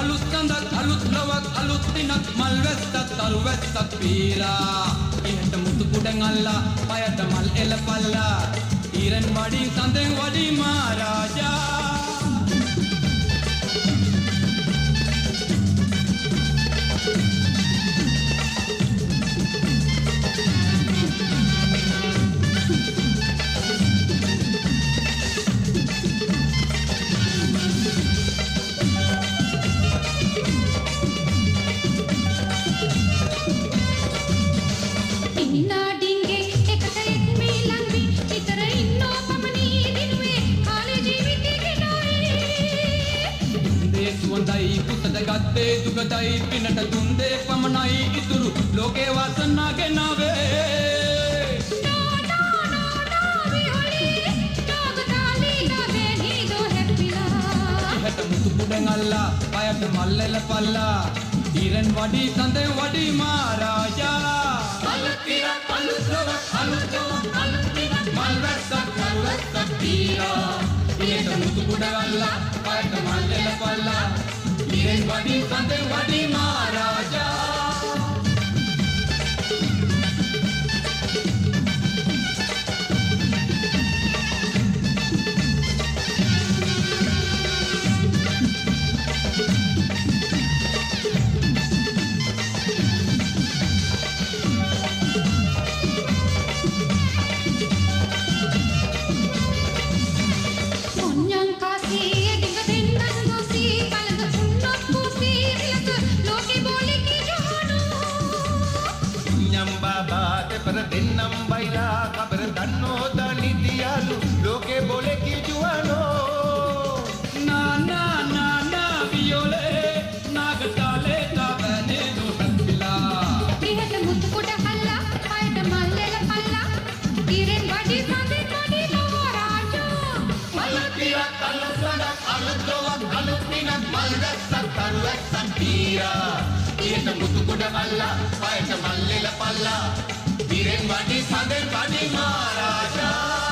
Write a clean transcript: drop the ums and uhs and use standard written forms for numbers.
අලුත් කඳක් අලුත් ලොවක් අලුත් දිනක් මල් වැස්සක් තරු වැස්සක් පීරා ඉහට මුතු කුඩන් අල්ලා පයට මල් එලපල්ලා ඊරන් වඩින් සඳෙන් වඩි මහරජා සුවඳයි කුසද ගත්තේ දුගදයි පිනට තුන්දේ පමණයි ඉතුරු ලෝකේ වාසනාගෙන වේ ඉහට මුතු කුඩන් අල්ලා පයට මල්ලෙල පල්ලා ඊරන් වඩි සඳෙන් වඩි මහරජා අලුත් ඉරක් අලුත් ලොවක් අලුත් ලොවක් අලුත් දිනක් මල් වැස්සක් තරු වැස්සක් පීරා ඉහට මුතු කුඩන් අල්ලා පයට මල්ලෙල පල්ලා ඊරන් වඩි සඳෙන් වඩි මහරජා දෙන්නම් බයිලා කබර දන්නෝ දනි දියලු ලෝකේ බොලේ කිජුවනෝ නා නා නා නා වියෝලේ නාගතාලේ තාවනේ දුරත්ලා ඉහට මුතු කුඩ හල්ලා පයට මල්ලෙල පල්ලා ඊරෙන් වඩි සඳෙන් වඩි මහරජා අලුත් ඉරක් අලුත් සඳක් අලුත් ලොවක් අලුත් දිනක් මල් වැස්සක් තරු වැස්සක් පීරා ඉහට මුතු කුඩ හල්ලා පයට මල්ලෙල පල්ලා ඊරෙන් වඩි සඳෙන් වඩි මහරජා